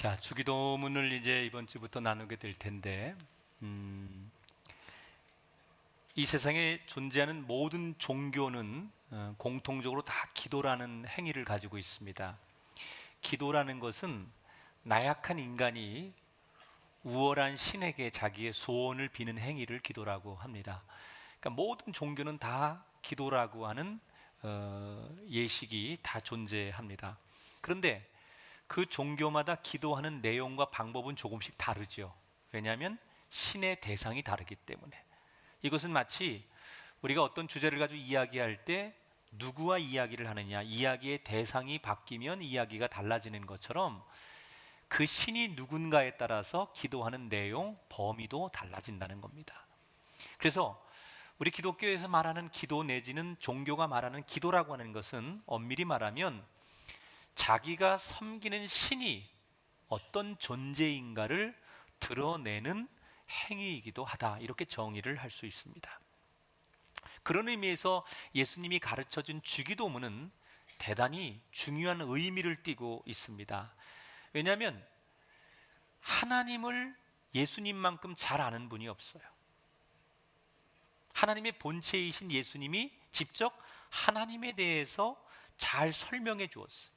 자, 주기도문을 이제 이번 주부터 나누게 될 텐데, 이 세상에 존재하는 모든 종교는 공통적으로 다 기도라는 행위를 가지고 있습니다. 기도라는 것은 나약한 인간이 우월한 신에게 자기의 소원을 비는 행위를 기도라고 합니다. 그러니까 모든 종교는 다 기도라고 하는 예식이 다 존재합니다. 그런데 그 종교마다 기도하는 내용과 방법은 조금씩 다르죠. 왜냐하면 신의 대상이 다르기 때문에. 이것은 마치 우리가 어떤 주제를 가지고 이야기할 때 누구와 이야기를 하느냐, 이야기의 대상이 바뀌면 이야기가 달라지는 것처럼 그 신이 누군가에 따라서 기도하는 내용, 범위도 달라진다는 겁니다. 그래서 우리 기독교에서 말하는 기도 내지는 종교가 말하는 기도라고 하는 것은 엄밀히 말하면 자기가 섬기는 신이 어떤 존재인가를 드러내는 행위이기도 하다, 이렇게 정의를 할 수 있습니다. 그런 의미에서 예수님이 가르쳐준 주기도문은 대단히 중요한 의미를 띠고 있습니다. 왜냐하면 하나님을 예수님만큼 잘 아는 분이 없어요. 하나님의 본체이신 예수님이 직접 하나님에 대해서 잘 설명해 주었어요.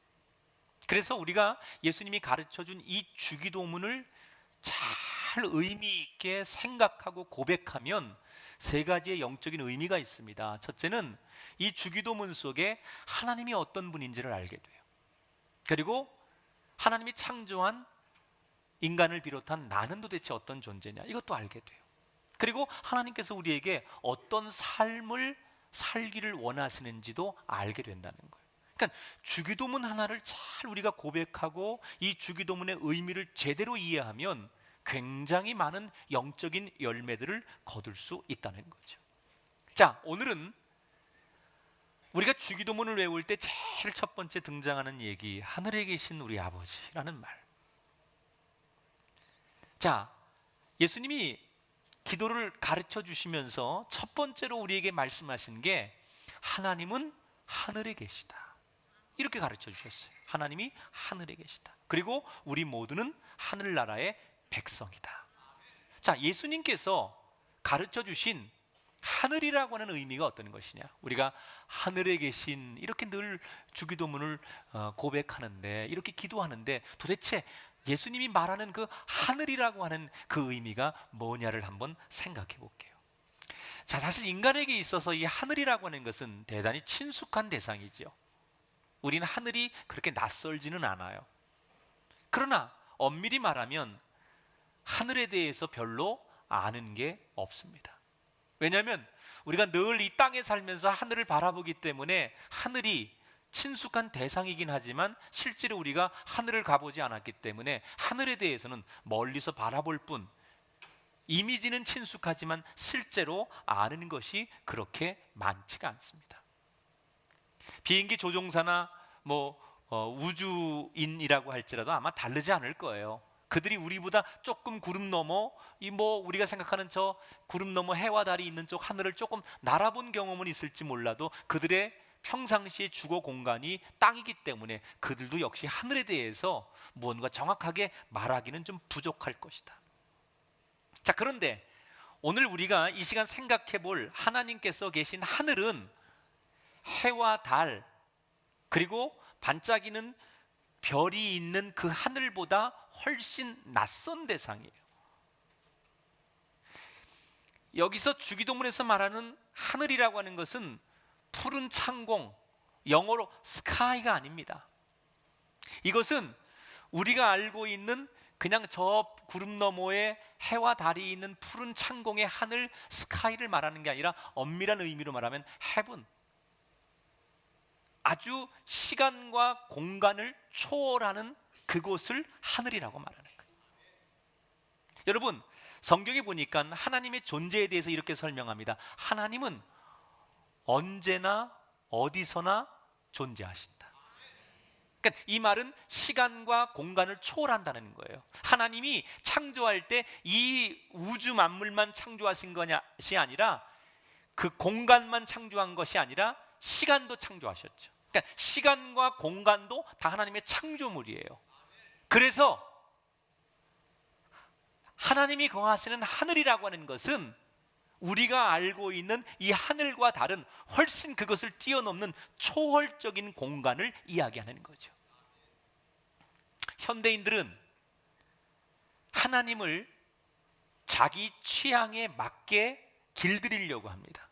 그래서 우리가 예수님이 가르쳐준 이 주기도문을 잘 의미 있게 생각하고 고백하면 세 가지의 영적인 의미가 있습니다. 첫째는 이 주기도문 속에 하나님이 어떤 분인지를 알게 돼요. 그리고 하나님이 창조한 인간을 비롯한 나는 도대체 어떤 존재냐, 이것도 알게 돼요. 그리고 하나님께서 우리에게 어떤 삶을 살기를 원하시는지도 알게 된다는 거예요. 그러니까 주기도문 하나를 잘 우리가 고백하고 이 주기도문의 의미를 제대로 이해하면 굉장히 많은 영적인 열매들을 거둘 수 있다는 거죠. 자, 오늘은 우리가 주기도문을 외울 때 제일 첫 번째 등장하는 얘기, 하늘에 계신 우리 아버지라는 말. 자, 예수님이 기도를 가르쳐 주시면서 첫 번째로 우리에게 말씀하신 게 하나님은 하늘에 계시다, 이렇게 가르쳐 주셨어요. 하나님이 하늘에 계시다. 그리고 우리 모두는 하늘나라의 백성이다. 자, 예수님께서 가르쳐 주신 하늘이라고 하는 의미가 어떤 것이냐? 우리가 하늘에 계신, 이렇게 늘 주기도문을 고백하는데, 이렇게 기도하는데 도대체 예수님이 말하는 그 하늘이라고 하는 그 의미가 뭐냐를 한번 생각해 볼게요. 자, 사실 인간에게 있어서 이 하늘이라고 하는 것은 대단히 친숙한 대상이죠. 우리는 하늘이 그렇게 낯설지는 않아요. 그러나 엄밀히 말하면 하늘에 대해서 별로 아는 게 없습니다. 왜냐하면 우리가 늘 이 땅에 살면서 하늘을 바라보기 때문에 하늘이 친숙한 대상이긴 하지만 실제로 우리가 하늘을 가보지 않았기 때문에 하늘에 대해서는 멀리서 바라볼 뿐, 이미지는 친숙하지만 실제로 아는 것이 그렇게 많지가 않습니다. 비행기 조종사나 우주인이라고 할지라도 아마 다르지 않을 거예요. 그들이 우리보다 조금 구름 너머, 우리가 생각하는 저 구름 너머 해와 달이 있는 쪽 하늘을 조금 날아본 경험은 있을지 몰라도 그들의 평상시의 주거 공간이 땅이기 때문에 그들도 역시 하늘에 대해서 무언가 정확하게 말하기는 좀 부족할 것이다. 자, 그런데 오늘 우리가 이 시간 생각해 볼 하나님께서 계신 하늘은 해와 달, 그리고 반짝이는 별이 있는 그 하늘보다 훨씬 낯선 대상이에요. 여기서 주기도문에서 말하는 하늘이라고 하는 것은 푸른 창공, 영어로 스카이가 아닙니다. 이것은 우리가 알고 있는 그냥 저 구름 너머에 해와 달이 있는 푸른 창공의 하늘, 스카이를 말하는 게 아니라 엄밀한 의미로 말하면 헤븐, 아주 시간과 공간을 초월하는 그곳을 하늘이라고 말하는 거예요. 여러분, 성경에 보니까 하나님의 존재에 대해서 이렇게 설명합니다. 하나님은 언제나 어디서나 존재하신다. 그러니까 이 말은 시간과 공간을 초월한다는 거예요. 하나님이 창조할 때 이 우주 만물만 창조하신 것이 아니라, 그 공간만 창조한 것이 아니라 시간도 창조하셨죠. 그러니까 시간과 공간도 다 하나님의 창조물이에요. 그래서 하나님이 거하시는 하늘이라고 하는 것은 우리가 알고 있는 이 하늘과 다른 훨씬 그것을 뛰어넘는 초월적인 공간을 이야기하는 거죠. 현대인들은 하나님을 자기 취향에 맞게 길들이려고 합니다.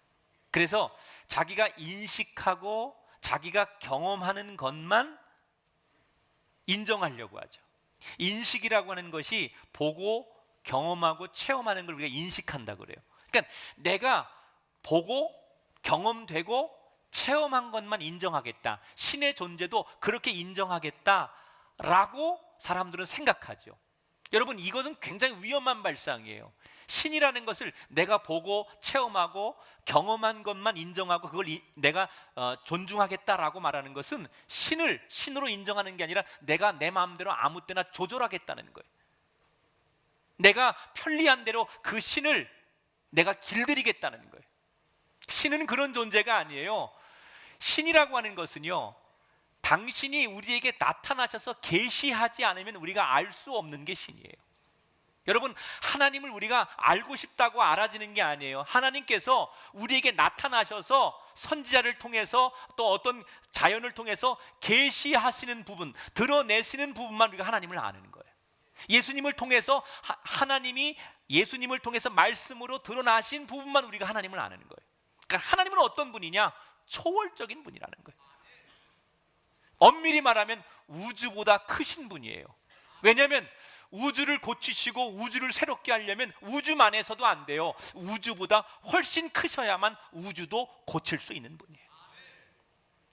그래서 자기가 인식하고 자기가 경험하는 것만 인정하려고 하죠. 인식이라고 하는 것이 보고 경험하고 체험하는 걸 우리가 인식한다고 그래요. 그러니까 내가 보고 경험되고 체험한 것만 인정하겠다, 신의 존재도 그렇게 인정하겠다라고 사람들은 생각하죠. 여러분, 이것은 굉장히 위험한 발상이에요. 신이라는 것을 내가 보고 체험하고 경험한 것만 인정하고 그걸 내가 존중하겠다라고 말하는 것은 신을 신으로 인정하는 게 아니라 내가 내 마음대로 아무 때나 조절하겠다는 거예요. 내가 편리한 대로 그 신을 내가 길들이겠다는 거예요. 신은 그런 존재가 아니에요. 신이라고 하는 것은요, 당신이 우리에게 나타나셔서 계시하지 않으면 우리가 알 수 없는 게 신이에요. 여러분, 하나님을 우리가 알고 싶다고 알아지는 게 아니에요. 하나님께서 우리에게 나타나셔서 선지자를 통해서 또 어떤 자연을 통해서 계시하시는 부분, 드러내시는 부분만 우리가 하나님을 아는 거예요. 예수님을 통해서 하나님이 예수님을 통해서 말씀으로 드러나신 부분만 우리가 하나님을 아는 거예요. 그러니까 하나님은 어떤 분이냐? 초월적인 분이라는 거예요. 엄밀히 말하면 우주보다 크신 분이에요. 왜냐하면 우주를 고치시고 우주를 새롭게 하려면 우주만에서도 안 돼요. 우주보다 훨씬 크셔야만 우주도 고칠 수 있는 분이에요.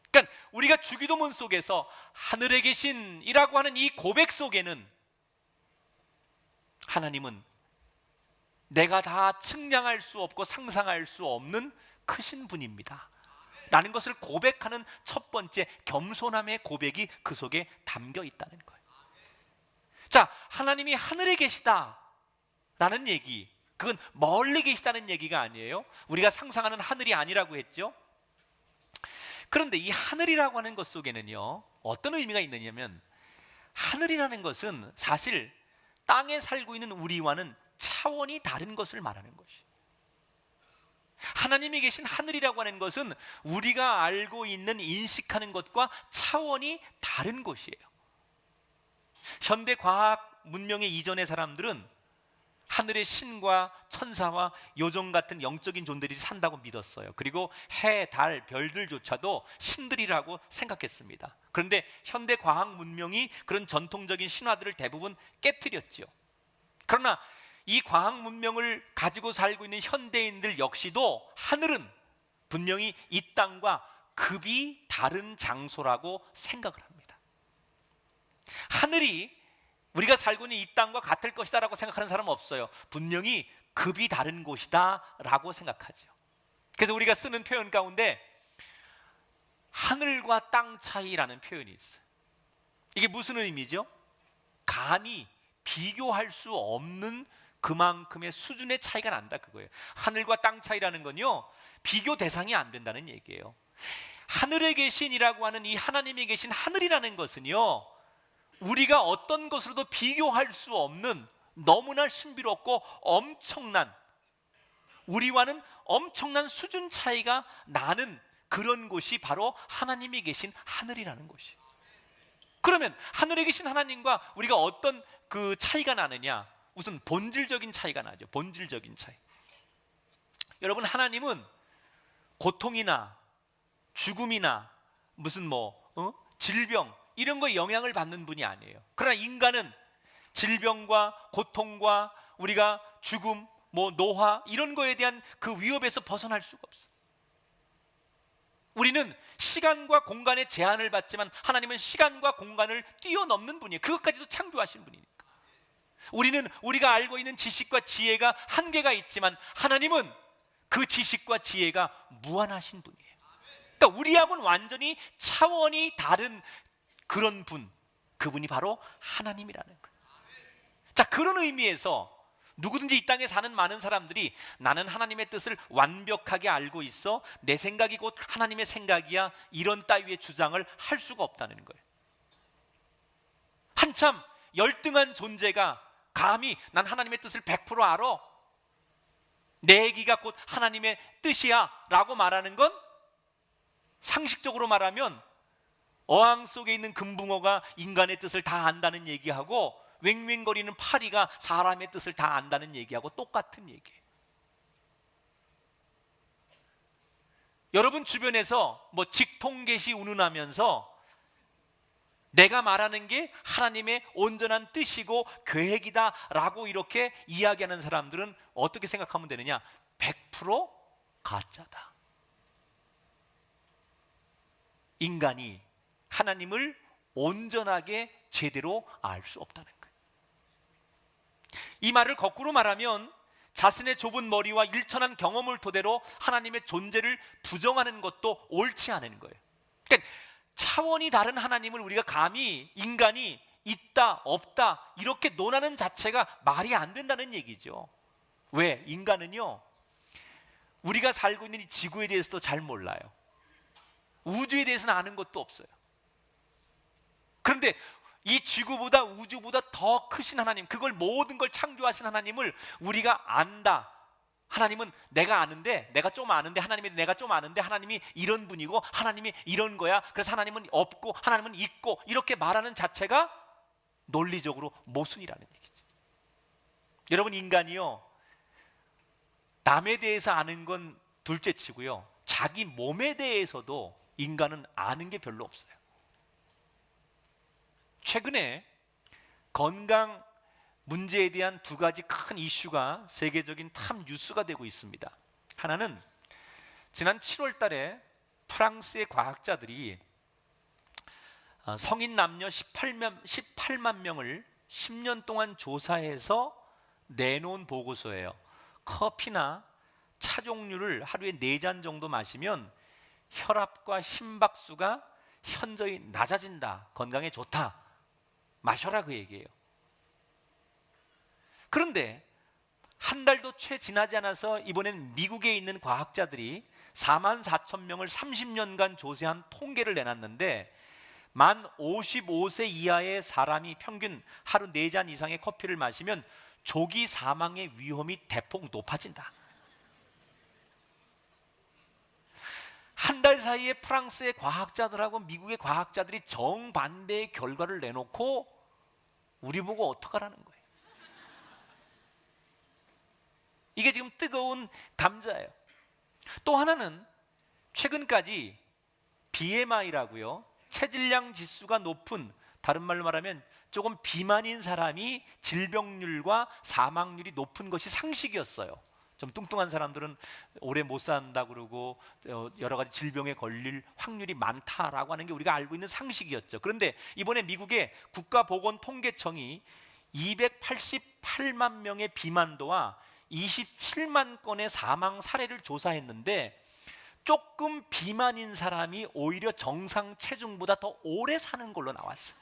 그러니까 우리가 주기도문 속에서 하늘에 계신이라고 하는 이 고백 속에는 하나님은 내가 다 측량할 수 없고 상상할 수 없는 크신 분입니다 라는 것을 고백하는 첫 번째 겸손함의 고백이 그 속에 담겨 있다는 거예요. 자, 하나님이 하늘에 계시다라는 얘기, 그건 멀리 계시다는 얘기가 아니에요. 우리가 상상하는 하늘이 아니라고 했죠. 그런데 이 하늘이라고 하는 것 속에는요, 어떤 의미가 있느냐면, 하늘이라는 것은 사실 땅에 살고 있는 우리와는 차원이 다른 것을 말하는 것이에요. 하나님이 계신 하늘이라고 하는 것은 우리가 알고 있는, 인식하는 것과 차원이 다른 곳이에요. 현대 과학 문명의 이전의 사람들은 하늘의 신과 천사와 요정 같은 영적인 존재들이 산다고 믿었어요. 그리고 해, 달, 별들조차도 신들이라고 생각했습니다. 그런데 현대 과학 문명이 그런 전통적인 신화들을 대부분 깨트렸죠. 그러나 이 과학 문명을 가지고 살고 있는 현대인들 역시도 하늘은 분명히 이 땅과 급이 다른 장소라고 생각을 합니다. 하늘이 우리가 살고 있는 이 땅과 같을 것이다 라고 생각하는 사람은 없어요. 분명히 급이 다른 곳이다 라고 생각하죠. 그래서 우리가 쓰는 표현 가운데 하늘과 땅 차이라는 표현이 있어요. 이게 무슨 의미죠? 감히 비교할 수 없는 그만큼의 수준의 차이가 난다, 그거예요. 하늘과 땅 차이라는 건요, 비교 대상이 안 된다는 얘기예요. 하늘에 계신이라고 하는 이 하나님이 계신 하늘이라는 것은요, 우리가 어떤 것으로도 비교할 수 없는 너무나 신비롭고 엄청난, 우리와는 엄청난 수준 차이가 나는 그런 곳이 바로 하나님이 계신 하늘이라는 곳이에요. 그러면 하늘에 계신 하나님과 우리가 어떤 그 차이가 나느냐? 우선 본질적인 차이가 나죠. 본질적인 차이. 여러분, 하나님은 고통이나 죽음이나 무슨 질병 이런 거에 영향을 받는 분이 아니에요. 그러나 인간은 질병과 고통과 우리가 죽음, 노화 이런 거에 대한 그 위협에서 벗어날 수가 없어요. 우리는 시간과 공간의 제한을 받지만 하나님은 시간과 공간을 뛰어넘는 분이에요. 그것까지도 창조하신 분이니까. 우리는 우리가 알고 있는 지식과 지혜가 한계가 있지만 하나님은 그 지식과 지혜가 무한하신 분이에요. 그러니까 우리하고는 완전히 차원이 다른 그런 분, 그분이 바로 하나님이라는 거예요. 자, 그런 의미에서 누구든지 이 땅에 사는 많은 사람들이 나는 하나님의 뜻을 완벽하게 알고 있어, 내 생각이 곧 하나님의 생각이야, 이런 따위의 주장을 할 수가 없다는 거예요. 한참 열등한 존재가 감히 난 하나님의 뜻을 100% 알아, 내 얘기가 곧 하나님의 뜻이야 라고 말하는 건 상식적으로 말하면 어항 속에 있는 금붕어가 인간의 뜻을 다 안다는 얘기하고 웽웽거리는 파리가 사람의 뜻을 다 안다는 얘기하고 똑같은 얘기예요. 여러분 주변에서 뭐 직통계시 운운하면서 내가 말하는 게 하나님의 온전한 뜻이고 계획이다 라고 이렇게 이야기하는 사람들은 어떻게 생각하면 되느냐? 100% 가짜다. 인간이 하나님을 온전하게 제대로 알 수 없다는 거예요. 이 말을 거꾸로 말하면 자신의 좁은 머리와 일천한 경험을 토대로 하나님의 존재를 부정하는 것도 옳지 않은 거예요. 그러니까 차원이 다른 하나님을 우리가 감히 인간이 있다 없다 이렇게 논하는 자체가 말이 안 된다는 얘기죠. 왜? 인간은요, 우리가 살고 있는 이 지구에 대해서도 잘 몰라요. 우주에 대해서는 아는 것도 없어요. 그런데 이 지구보다 우주보다 더 크신 하나님, 그걸 모든 걸 창조하신 하나님을 우리가 안다. 하나님은 내가 아는데, 내가 좀 아는데, 하나님이 내가 좀 아는데 하나님이 이런 분이고 하나님이 이런 거야, 그래서 하나님은 없고 하나님은 있고, 이렇게 말하는 자체가 논리적으로 모순이라는 얘기죠. 여러분, 인간이요, 남에 대해서 아는 건 둘째치고요, 자기 몸에 대해서도 인간은 아는 게 별로 없어요. 최근에 건강 문제에 대한 두 가지 큰 이슈가 세계적인 탑 뉴스가 되고 있습니다. 하나는 지난 7월 달에 프랑스의 과학자들이 성인 남녀 18만 명을 10년 동안 조사해서 내놓은 보고서예요. 커피나 차 종류를 하루에 4잔 정도 마시면 혈압과 심박수가 현저히 낮아진다, 건강에 좋다, 마셔라, 그 얘기예요. 그런데 한 달도 채 지나지 않아서 이번엔 미국에 있는 과학자들이 44,000명을 30년간 조사한 통계를 내놨는데, 만 55세 이하의 사람이 평균 하루 4잔 이상의 커피를 마시면 조기 사망의 위험이 대폭 높아진다. 한 달 사이에 프랑스의 과학자들하고 미국의 과학자들이 정반대의 결과를 내놓고 우리 보고 어떡하라는 거예요. 이게 지금 뜨거운 감자예요. 또 하나는 최근까지 BMI라고요, 체질량 지수가 높은, 다른 말로 말하면 조금 비만인 사람이 질병률과 사망률이 높은 것이 상식이었어요. 좀 뚱뚱한 사람들은 오래 못 산다 그러고 여러 가지 질병에 걸릴 확률이 많다라고 하는 게 우리가 알고 있는 상식이었죠. 그런데 이번에 미국의 국가보건통계청이 288만 명의 비만도와 27만 건의 사망 사례를 조사했는데, 조금 비만인 사람이 오히려 정상 체중보다 더 오래 사는 걸로 나왔어요.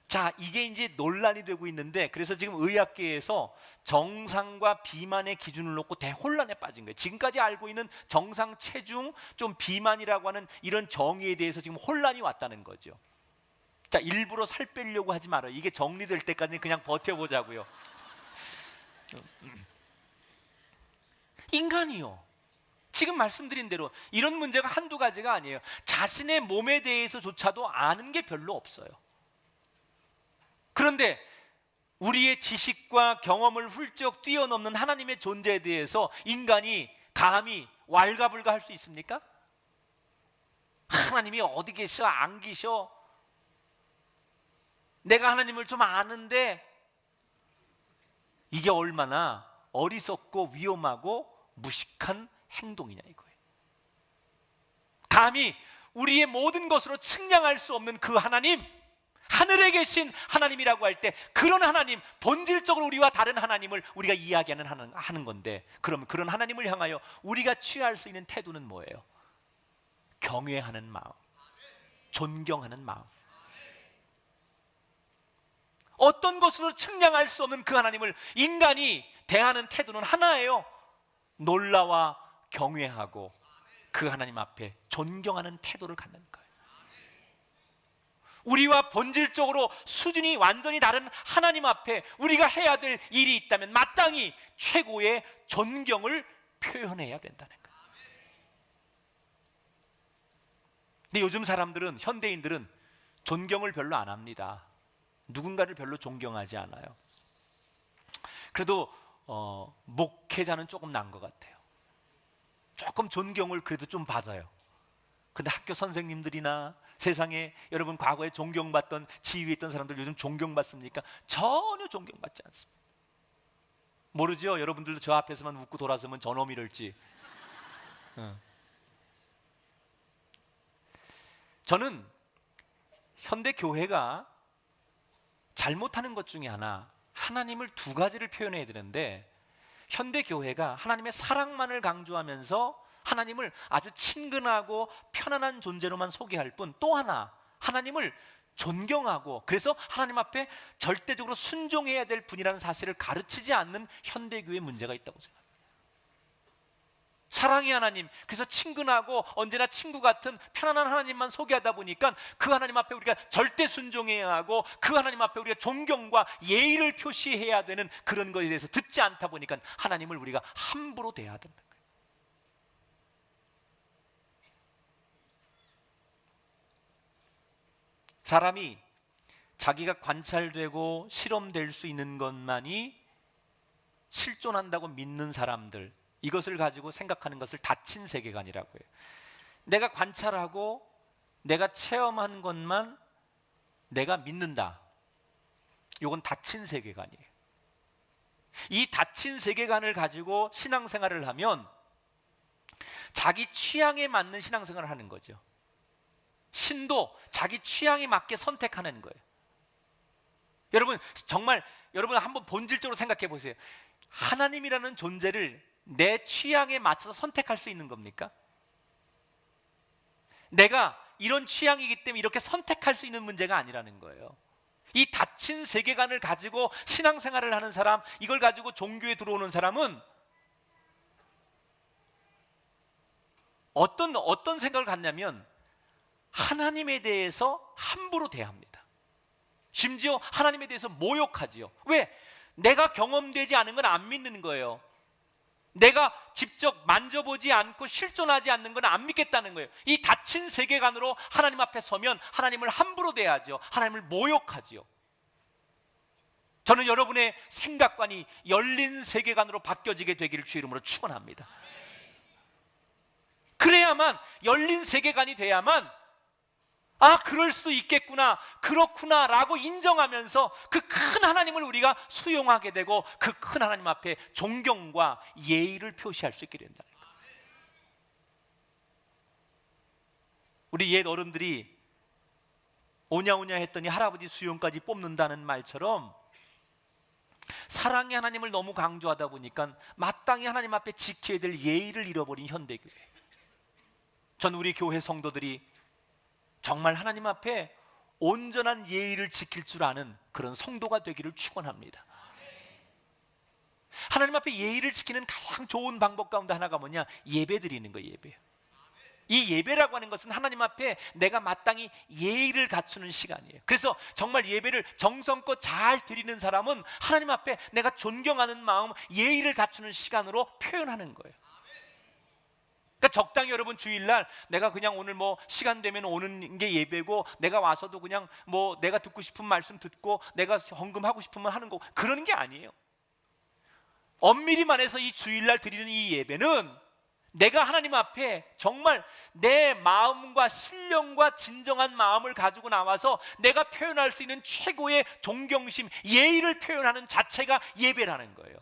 자, 이게 이제 논란이 되고 있는데, 그래서 지금 의학계에서 정상과 비만의 기준을 놓고 대혼란에 빠진 거예요. 지금까지 알고 있는 정상 체중, 좀 비만이라고 하는 이런 정의에 대해서 지금 혼란이 왔다는 거죠. 자, 일부러 살 빼려고 하지 말아요. 이게 정리될 때까지 그냥 버텨보자고요. 인간이요, 지금 말씀드린 대로 이런 문제가 한두 가지가 아니에요. 자신의 몸에 대해서조차도 아는 게 별로 없어요. 그런데 우리의 지식과 경험을 훌쩍 뛰어넘는 하나님의 존재에 대해서 인간이 감히 왈가불가할 수 있습니까? 하나님이 어디 계셔? 안 계셔? 내가 하나님을 좀 아는데, 이게 얼마나 어리석고 위험하고 무식한 행동이냐 이거예요. 감히 우리의 모든 것으로 측량할 수 없는 그 하나님, 하늘에 계신 하나님이라고 할 때, 그런 하나님, 본질적으로 우리와 다른 하나님을 우리가 이야기하는 건데, 그럼 그런 하나님을 향하여 우리가 취할 수 있는 태도는 뭐예요? 경외하는 마음, 존경하는 마음. 어떤 것으로 측량할 수 없는 그 하나님을 인간이 대하는 태도는 하나예요. 놀라와 경외하고 그 하나님 앞에 존경하는 태도를 갖는 거예요. 우리와 본질적으로 수준이 완전히 다른 하나님 앞에 우리가 해야 될 일이 있다면 마땅히 최고의 존경을 표현해야 된다는 거예요. 근데 요즘 사람들은, 현대인들은 존경을 별로 안 합니다. 누군가를 별로 존경하지 않아요. 그래도 목회자는 조금 난 것 같아요. 조금 존경을 그래도 좀 받아요. 근데 학교 선생님들이나 세상에 여러분 과거에 존경받던 지위에 있던 사람들 요즘 존경받습니까? 전혀 존경받지 않습니다. 모르죠? 여러분들도 저 앞에서만 웃고 돌아서면 저놈이랄지. 저는 현대 교회가 잘못하는 것 중에 하나, 하나님을 두 가지를 표현해야 되는데, 현대 교회가 하나님의 사랑만을 강조하면서 하나님을 아주 친근하고 편안한 존재로만 소개할 뿐, 또 하나 하나님을 존경하고 그래서 하나님 앞에 절대적으로 순종해야 될 분이라는 사실을 가르치지 않는 현대교회의 문제가 있다고 생각합니다. 사랑의 하나님, 그래서 친근하고 언제나 친구 같은 편안한 하나님만 소개하다 보니까 그 하나님 앞에 우리가 절대 순종해야 하고 그 하나님 앞에 우리가 존경과 예의를 표시해야 되는 그런 것에 대해서 듣지 않다 보니까 하나님을 우리가 함부로 대해야 된다. 사람이 자기가 관찰되고 실험될 수 있는 것만이 실존한다고 믿는 사람들, 이것을 가지고 생각하는 것을 닫힌 세계관이라고 해요. 내가 관찰하고 내가 체험한 것만 내가 믿는다. 이건 닫힌 세계관이에요. 이 닫힌 세계관을 가지고 신앙생활을 하면 자기 취향에 맞는 신앙생활을 하는 거죠. 신도 자기 취향에 맞게 선택하는 거예요. 여러분 정말 여러분 한번 본질적으로 생각해 보세요. 하나님이라는 존재를 내 취향에 맞춰서 선택할 수 있는 겁니까? 내가 이런 취향이기 때문에 이렇게 선택할 수 있는 문제가 아니라는 거예요. 이 닫힌 세계관을 가지고 신앙생활을 하는 사람, 이걸 가지고 종교에 들어오는 사람은 어떤 생각을 갖냐면 하나님에 대해서 함부로 대합니다. 심지어 하나님에 대해서 모욕하지요. 왜? 내가 경험되지 않은 건 안 믿는 거예요. 내가 직접 만져보지 않고 실존하지 않는 건 안 믿겠다는 거예요. 이 닫힌 세계관으로 하나님 앞에 서면 하나님을 함부로 대하죠. 하나님을 모욕하지요. 저는 여러분의 생각관이 열린 세계관으로 바뀌어지게 되기를 주의 이름으로 축원합니다. 그래야만, 열린 세계관이 돼야만 그럴 수도 있겠구나, 그렇구나 라고 인정하면서 그 큰 하나님을 우리가 수용하게 되고 그 큰 하나님 앞에 존경과 예의를 표시할 수 있게 된다는 거예요. 우리 옛 어른들이 오냐오냐 했더니 할아버지 수염까지 뽑는다는 말처럼 사랑의 하나님을 너무 강조하다 보니까 마땅히 하나님 앞에 지켜야 될 예의를 잃어버린 현대교회. 전 우리 교회 성도들이 정말 하나님 앞에 온전한 예의를 지킬 줄 아는 그런 성도가 되기를 축원합니다. 하나님 앞에 예의를 지키는 가장 좋은 방법 가운데 하나가 뭐냐? 예배 드리는 거예요. 예배. 이 예배라고 하는 것은 하나님 앞에 내가 마땅히 예의를 갖추는 시간이에요. 그래서 정말 예배를 정성껏 잘 드리는 사람은 하나님 앞에 내가 존경하는 마음, 예의를 갖추는 시간으로 표현하는 거예요. 그러니까 적당히 여러분 주일날 내가 그냥 오늘 뭐 시간 되면 오는 게 예배고 내가 와서도 그냥 뭐 내가 듣고 싶은 말씀 듣고 내가 헌금하고 싶으면 하는 거, 그러는 게 아니에요. 엄밀히 말해서 이 주일날 드리는 이 예배는 내가 하나님 앞에 정말 내 마음과 신령과 진정한 마음을 가지고 나와서 내가 표현할 수 있는 최고의 존경심, 예의를 표현하는 자체가 예배라는 거예요.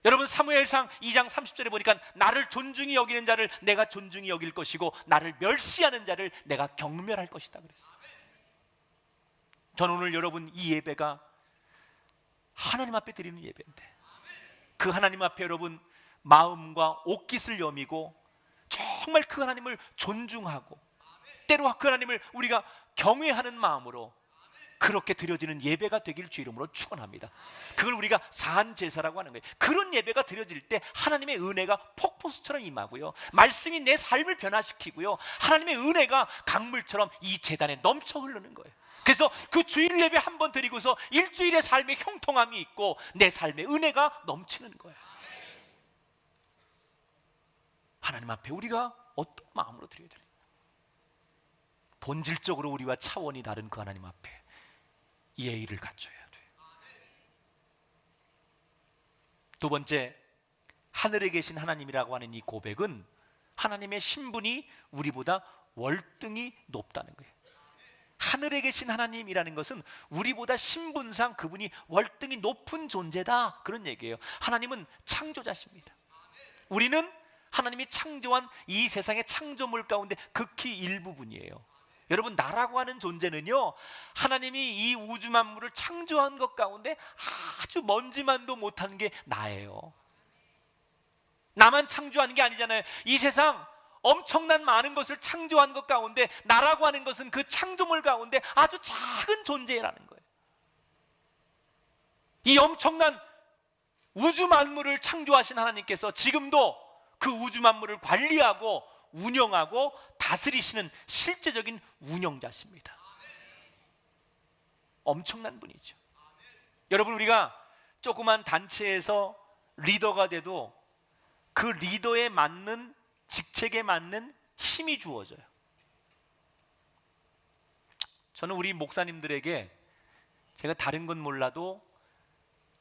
여러분 사무엘상 2장 30절에 보니까 나를 존중히 여기는 자를 내가 존중히 여길 것이고 나를 멸시하는 자를 내가 경멸할 것이다 그랬어요. 저는 오늘 여러분 이 예배가 하나님 앞에 드리는 예배인데 그 하나님 앞에 여러분 마음과 옷깃을 여미고 정말 그 하나님을 존중하고 때로 그 하나님을 우리가 경외하는 마음으로 그렇게 드려지는 예배가 되길 주 이름으로 축원합니다. 그걸 우리가 사한 제사라고 하는 거예요. 그런 예배가 드려질 때 하나님의 은혜가 폭포수처럼 임하고요, 말씀이 내 삶을 변화시키고요, 하나님의 은혜가 강물처럼 이 제단에 넘쳐 흐르는 거예요. 그래서 그 주일 예배 한 번 드리고서 일주일의 삶의 형통함이 있고 내 삶의 은혜가 넘치는 거예요. 하나님 앞에 우리가 어떤 마음으로 드려야 되는 거예요? 본질적으로 우리와 차원이 다른 그 하나님 앞에 예의를 갖춰야 돼요. 두 번째, 하늘에 계신 하나님이라고 하는 이 고백은 하나님의 신분이 우리보다 월등히 높다는 거예요. 하늘에 계신 하나님이라는 것은 우리보다 신분상 그분이 월등히 높은 존재다, 그런 얘기예요. 하나님은 창조자십니다. 우리는 하나님이 창조한 이 세상의 창조물 가운데 극히 일부분이에요. 여러분, 나라고 하는 존재는요, 하나님이 이 우주 만물을 창조한 것 가운데 아주 먼지만도 못한 게 나예요. 나만 창조하는 게 아니잖아요. 이 세상 엄청난 많은 것을 창조한 것 가운데 나라고 하는 것은 그 창조물 가운데 아주 작은 존재라는 거예요. 이 엄청난 우주 만물을 창조하신 하나님께서 지금도 그 우주 만물을 관리하고 운영하고 다스리시는 실제적인 운영자십니다. 엄청난 분이죠. 여러분, 우리가 조그만 단체에서 리더가 돼도 그 리더에 맞는, 직책에 맞는 힘이 주어져요. 저는 우리 목사님들에게, 제가 다른 건 몰라도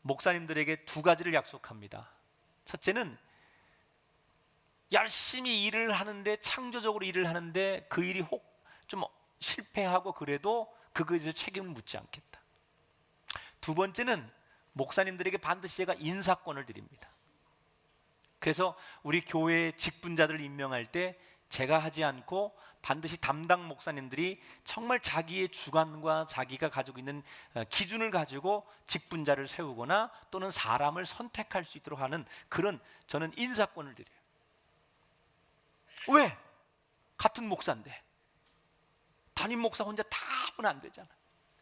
목사님들에게 두 가지를 약속합니다. 첫째는 열심히 일을 하는데, 창조적으로 일을 하는데 그 일이 혹 좀 실패하고 그래도 그거에 책임을 묻지 않겠다. 두 번째는 목사님들에게 반드시 제가 인사권을 드립니다. 그래서 우리 교회 직분자들을 임명할 때 제가 하지 않고 반드시 담당 목사님들이 정말 자기의 주관과 자기가 가지고 있는 기준을 가지고 직분자를 세우거나 또는 사람을 선택할 수 있도록 하는 그런, 저는 인사권을 드려요. 왜? 같은 목사인데 담임 목사 혼자 다 하면 안 되잖아.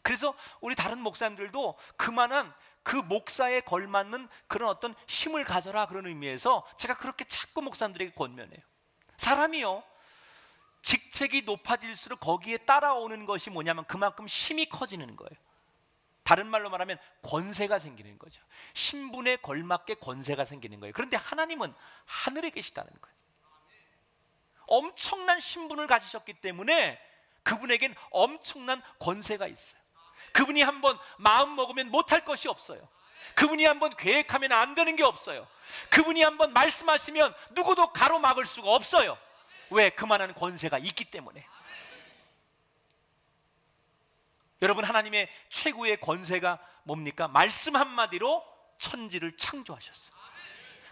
그래서 우리 다른 목사님들도 그만한 그 목사에 걸맞는 그런 어떤 힘을 가져라, 그런 의미에서 제가 그렇게 자꾸 목사님들에게 권면해요. 사람이요, 직책이 높아질수록 거기에 따라오는 것이 뭐냐면 그만큼 힘이 커지는 거예요. 다른 말로 말하면 권세가 생기는 거죠. 신분에 걸맞게 권세가 생기는 거예요. 그런데 하나님은 하늘에 계시다는 거예요. 엄청난 신분을 가지셨기 때문에 그분에겐 엄청난 권세가 있어요. 그분이 한번 마음 먹으면 못할 것이 없어요. 그분이 한번 계획하면 안 되는 게 없어요. 그분이 한번 말씀하시면 누구도 가로막을 수가 없어요. 왜? 그만한 권세가 있기 때문에. 여러분, 하나님의 최고의 권세가 뭡니까? 말씀 한마디로 천지를 창조하셨어요.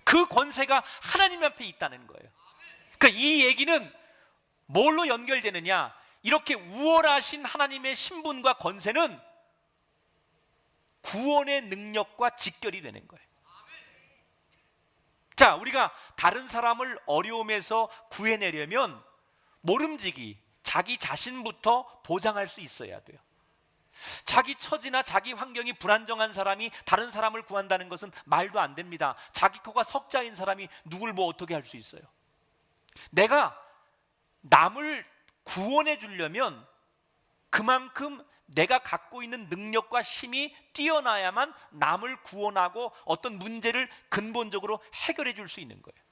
그 권세가 하나님 앞에 있다는 거예요. 그러니까 이 얘기는 뭘로 연결되느냐? 이렇게 우월하신 하나님의 신분과 권세는 구원의 능력과 직결이 되는 거예요. 자, 우리가 다른 사람을 어려움에서 구해내려면 모름지기, 자기 자신부터 보장할 수 있어야 돼요. 자기 처지나 자기 환경이 불안정한 사람이 다른 사람을 구한다는 것은 말도 안 됩니다. 자기 코가 석자인 사람이 누굴 뭐 어떻게 할 수 있어요? 내가 남을 구원해 주려면 그만큼 내가 갖고 있는 능력과 힘이 뛰어나야만 남을 구원하고 어떤 문제를 근본적으로 해결해 줄 수 있는 거예요.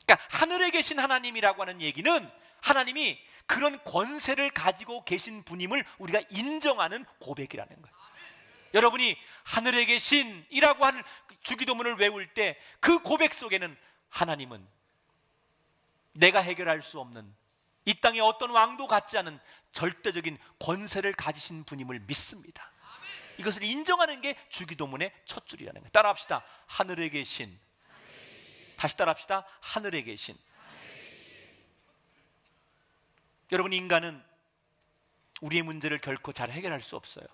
그러니까 하늘에 계신 하나님이라고 하는 얘기는 하나님이 그런 권세를 가지고 계신 분임을 우리가 인정하는 고백이라는 거예요. 여러분이 하늘에 계신이라고 하는 주기도문을 외울 때 그 고백 속에는 하나님은 내가 해결할 수 없는, 이 땅에 어떤 왕도 갖지 않은 절대적인 권세를 가지신 분임을 믿습니다. 이것을 인정하는 게 주기도문의 첫 줄이라는 거예요. 따라합시다. 하늘에 계신. 다시 따라합시다. 하늘에 계신. 여러분, 인간은 우리의 문제를 결코 잘 해결할 수 없어요.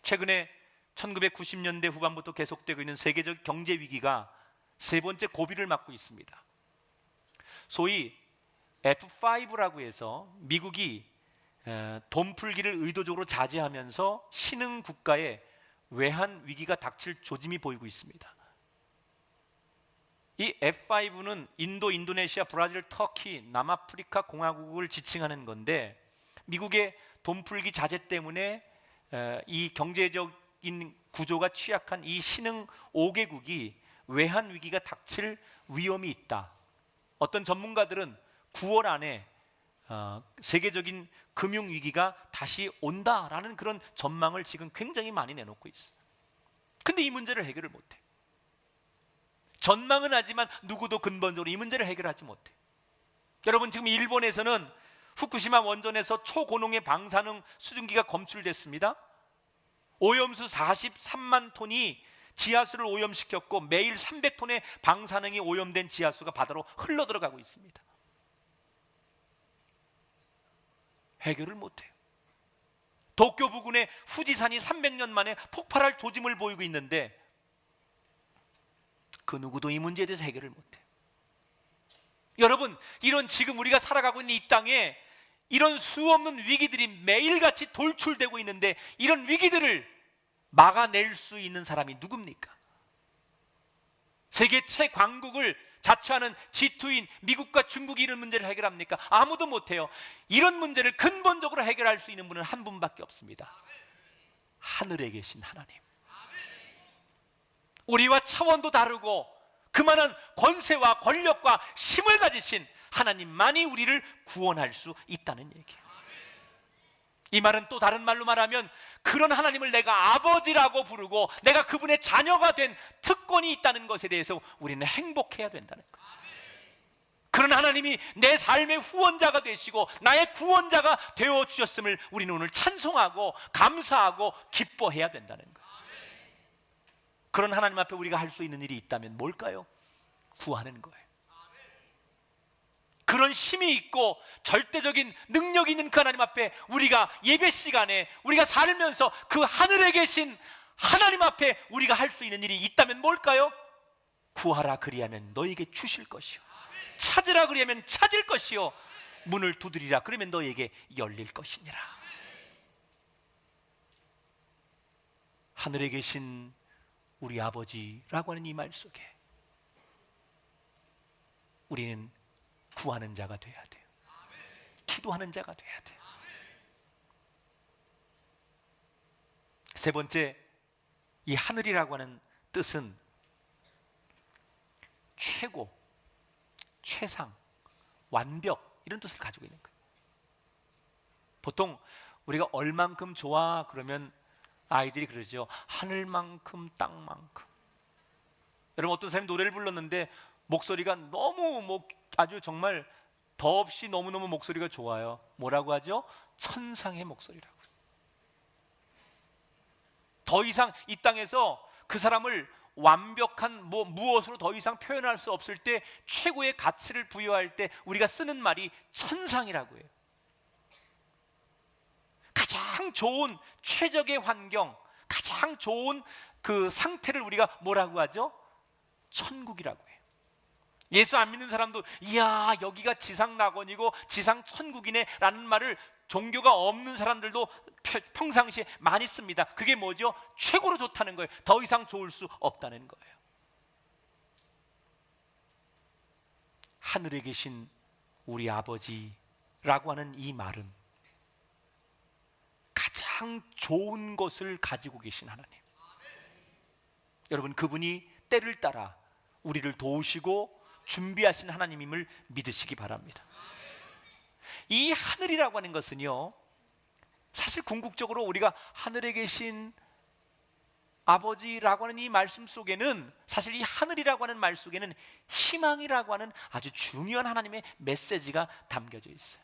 최근에 1990년대 후반부터 계속되고 있는 세계적 경제 위기가 세 번째 고비를 맞고 있습니다. 소위 F5라고 해서 미국이 돈 풀기를 의도적으로 자제하면서 신흥 국가에 외환 위기가 닥칠 조짐이 보이고 있습니다. 이 F5는 인도, 인도네시아, 브라질, 터키, 남아프리카 공화국을 지칭하는 건데, 미국의 돈 풀기 자제 때문에 이 경제적인 구조가 취약한 이 신흥 5개국이 외환 위기가 닥칠 위험이 있다. 어떤 전문가들은 9월 안에 세계적인 금융 위기가 다시 온다라는 그런 전망을 지금 굉장히 많이 내놓고 있어요. 근데 이 문제를 해결을 못해. 전망은 하지만 누구도 근본적으로 이 문제를 해결하지 못해. 여러분, 지금 일본에서는 후쿠시마 원전에서 초고농의 방사능 수증기가 검출됐습니다. 오염수 43만 톤이 지하수를 오염시켰고 매일 300톤의 방사능이 오염된 지하수가 바다로 흘러들어가고 있습니다. 해결을 못해요. 도쿄 부근의 후지산이 300년 만에 폭발할 조짐을 보이고 있는데 그 누구도 이 문제에 대해서 해결을 못해요. 여러분, 이런 지금 우리가 살아가고 있는 이 땅에 이런 수없는 위기들이 매일같이 돌출되고 있는데 이런 위기들을 막아낼 수 있는 사람이 누굽니까? 세계 최강국을 자처하는 G2인 미국과 중국이 이런 문제를 해결합니까? 아무도 못해요. 이런 문제를 근본적으로 해결할 수 있는 분은 한 분밖에 없습니다. 하늘에 계신 하나님. 우리와 차원도 다르고 그만한 권세와 권력과 힘을 가지신 하나님만이 우리를 구원할 수 있다는 얘기예요. 이 말은 또 다른 말로 말하면 그런 하나님을 내가 아버지라고 부르고 내가 그분의 자녀가 된 특권이 있다는 것에 대해서 우리는 행복해야 된다는 거예요. 그런 하나님이 내 삶의 후원자가 되시고 나의 구원자가 되어 주셨음을 우리는 오늘 찬송하고 감사하고 기뻐해야 된다는 거예요. 그런 하나님 앞에 우리가 할 수 있는 일이 있다면 뭘까요? 구하는 거예요. 그런 힘이 있고 절대적인 능력이 있는 그 하나님 앞에 우리가 예배 시간에 우리가 살면서 그 하늘에 계신 하나님 앞에 우리가 할 수 있는 일이 있다면 뭘까요? 구하라 그리하면 너에게 주실 것이요, 찾으라 그리하면 찾을 것이요, 문을 두드리라 그러면 너에게 열릴 것이니라. 하늘에 계신 우리 아버지라고 하는 이 말 속에 우리는 구하는 자가 돼야 돼요. 기도하는 자가 돼야 돼요. 세 번째, 이 하늘이라고 하는 뜻은 최고, 최상, 완벽 이런 뜻을 가지고 있는 거예요. 보통 우리가 얼만큼 좋아 그러면 아이들이 그러죠. 하늘만큼 땅만큼. 여러분, 어떤 사람이 노래를 불렀는데 목소리가 너무 아주 정말 더없이 너무너무 목소리가 좋아요. 뭐라고 하죠? 천상의 목소리라고. 더 이상 이 땅에서 그 사람을 완벽한 무엇으로 더 이상 표현할 수 없을 때 최고의 가치를 부여할 때 우리가 쓰는 말이 천상이라고 해요. 가장 좋은 최적의 환경, 가장 좋은 그 상태를 우리가 뭐라고 하죠? 천국이라고 해요. 예수 안 믿는 사람도 이야 여기가 지상 낙원이고 지상 천국이네 라는 말을 종교가 없는 사람들도 평상시에 많이 씁니다. 그게 뭐죠? 최고로 좋다는 거예요. 더 이상 좋을 수 없다는 거예요. 하늘에 계신 우리 아버지라고 하는 이 말은 가장 좋은 것을 가지고 계신 하나님. 여러분, 그분이 때를 따라 우리를 도우시고 준비하신 하나님임을 믿으시기 바랍니다. 이 하늘이라고 하는 것은요, 사실 궁극적으로 우리가 하늘에 계신 아버지라고 하는 이 말씀 속에는 사실 이 하늘이라고 하는 말 속에는 희망이라고 하는 아주 중요한 하나님의 메시지가 담겨져 있어요.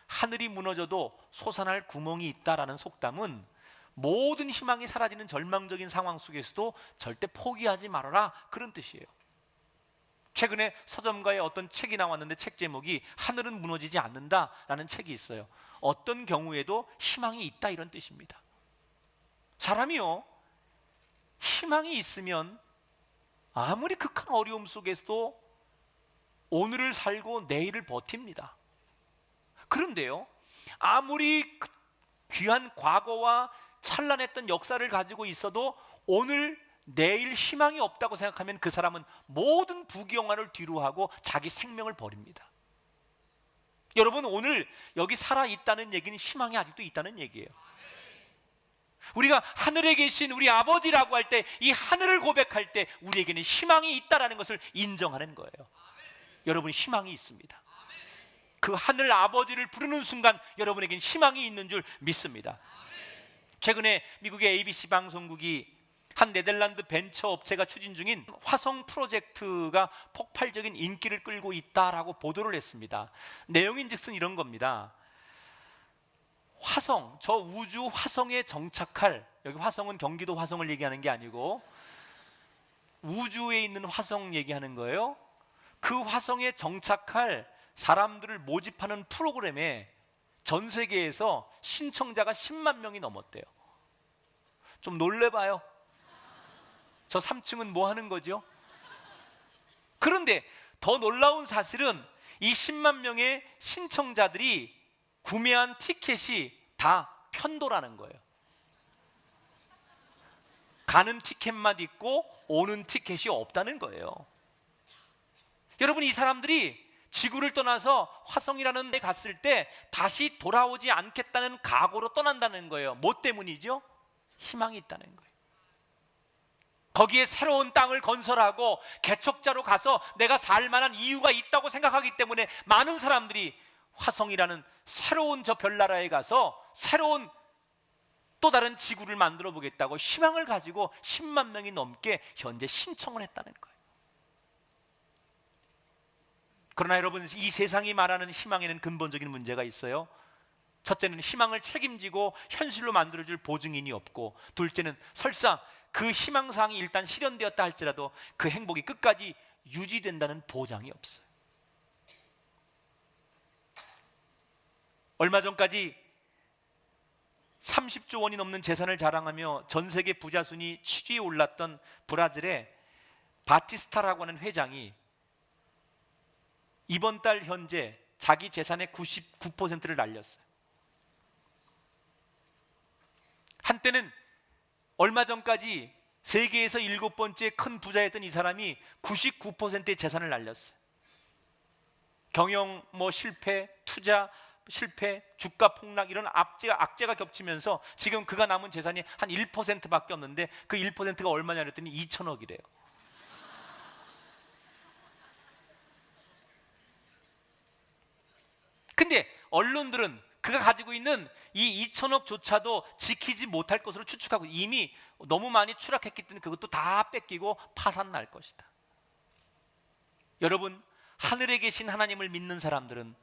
하늘이 무너져도 솟아날 구멍이 있다라는 속담은 모든 희망이 사라지는 절망적인 상황 속에서도 절대 포기하지 말아라 그런 뜻이에요. 최근에 서점가에 어떤 책이 나왔는데 책 제목이 하늘은 무너지지 않는다라는 책이 있어요. 어떤 경우에도 희망이 있다 이런 뜻입니다. 사람이요, 희망이 있으면 아무리 극한 어려움 속에서도 오늘을 살고 내일을 버팁니다. 그런데요, 아무리 귀한 과거와 찬란했던 역사를 가지고 있어도 오늘 내일 희망이 없다고 생각하면 그 사람은 모든 부귀영화를 뒤로하고 자기 생명을 버립니다. 여러분, 오늘 여기 살아있다는 얘기는 희망이 아직도 있다는 얘기예요. 우리가 하늘에 계신 우리 아버지라고 할 때, 이 하늘을 고백할 때 우리에게는 희망이 있다는 것을 인정하는 거예요. 여러분, 희망이 있습니다. 그 하늘 아버지를 부르는 순간 여러분에게는 희망이 있는 줄 믿습니다. 최근에 미국의 ABC 방송국이 한 네덜란드 벤처 업체가 추진 중인 화성 프로젝트가 폭발적인 인기를 끌고 있다라고 보도를 했습니다. 내용인즉슨 이런 겁니다. 화성, 저 우주 화성에 정착할, 여기 화성은 경기도 화성을 얘기하는 게 아니고 우주에 있는 화성 얘기하는 거예요. 그 화성에 정착할 사람들을 모집하는 프로그램에 전 세계에서 신청자가 10만 명이 넘었대요. 좀 놀래봐요. 저 3층은 뭐 하는 거죠? 그런데 더 놀라운 사실은 이 10만 명의 신청자들이 구매한 티켓이 다 편도라는 거예요. 가는 티켓만 있고 오는 티켓이 없다는 거예요. 여러분, 이 사람들이 지구를 떠나서 화성이라는 데 갔을 때 다시 돌아오지 않겠다는 각오로 떠난다는 거예요. 뭐 때문이죠? 희망이 있다는 거예요. 거기에 새로운 땅을 건설하고 개척자로 가서 내가 살 만한 이유가 있다고 생각하기 때문에 많은 사람들이 화성이라는 새로운 저 별나라에 가서 새로운 또 다른 지구를 만들어 보겠다고 희망을 가지고 10만 명이 넘게 현재 신청을 했다는 거예요. 그러나 여러분, 이 세상이 말하는 희망에는 근본적인 문제가 있어요. 첫째는 희망을 책임지고 현실로 만들어줄 보증인이 없고, 둘째는 설사 그 희망사항이 일단 실현되었다 할지라도 그 행복이 끝까지 유지된다는 보장이 없어요. 얼마 전까지 30조 원이 넘는 재산을 자랑하며 전 세계 부자 순위 7위에 올랐던 브라질의 바티스타라고 하는 회장이 이번 달 현재 자기 재산의 99%를 날렸어요. 한때는 얼마 전까지 세계에서 7번째 큰 부자였던 이 사람이 99%의 재산을 날렸어요. 경영 실패, 투자 실패, 주가 폭락, 이런 악재가 겹치면서 지금 그가 남은 재산이 한 1%밖에 없는데 그 1%가 얼마냐 그랬더니 2천억이래요. 근데 언론들은 그가 가지고 있는 이 2천억조차도 지키지 못할 것으로 추측하고 이미 너무 많이 추락했기 때문에 그것도 다 뺏기고 파산 날 것이다. 여러분, 하늘에 계신 하나님을 믿는 사람들은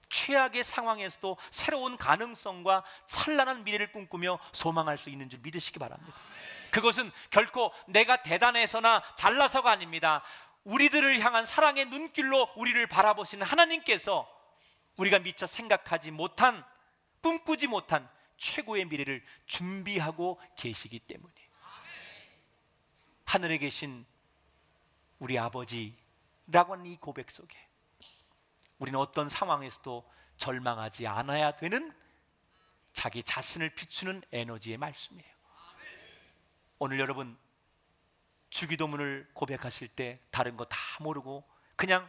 최악의 상황에서도 새로운 가능성과 찬란한 미래를 꿈꾸며 소망할 수 있는 줄 믿으시기 바랍니다. 그것은 결코 내가 대단해서나 잘나서가 아닙니다. 우리들을 향한 사랑의 눈길로 우리를 바라보시는 하나님께서 우리가 미처 생각하지 못한, 꿈꾸지 못한 최고의 미래를 준비하고 계시기 때문에 하늘에 계신 우리 아버지라고 하는 이 고백 속에 우리는 어떤 상황에서도 절망하지 않아야 되는 자기 자신을 비추는 에너지의 말씀이에요. 오늘 여러분 주기도문을 고백하실 때 다른 거 다 모르고 그냥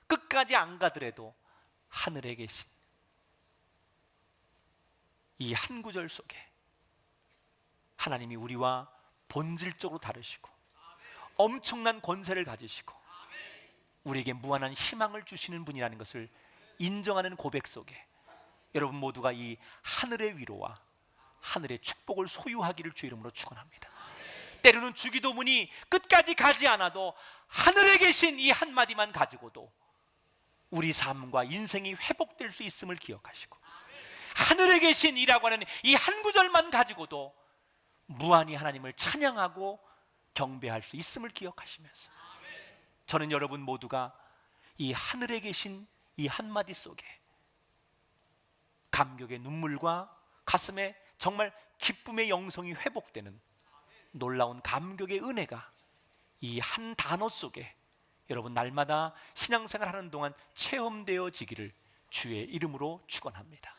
끝까지 안 가더라도 하늘에 계신 이 한 구절 속에 하나님이 우리와 본질적으로 다르시고 엄청난 권세를 가지시고 우리에게 무한한 희망을 주시는 분이라는 것을 인정하는 고백 속에 여러분 모두가 이 하늘의 위로와 하늘의 축복을 소유하기를 주의 이름으로 축원합니다. 때로는 주기도문이 끝까지 가지 않아도 하늘에 계신 이 한마디만 가지고도 우리 삶과 인생이 회복될 수 있음을 기억하시고 하늘에 계신 이라고 하는 이 한 구절만 가지고도 무한히 하나님을 찬양하고 경배할 수 있음을 기억하시면서 저는 여러분 모두가 이 하늘에 계신 이 한마디 속에 감격의 눈물과 가슴에 정말 기쁨의 영성이 회복되는 놀라운 감격의 은혜가 이 한 단어 속에 여러분 날마다 신앙생활 하는 동안 체험되어지기를 주의 이름으로 축원합니다.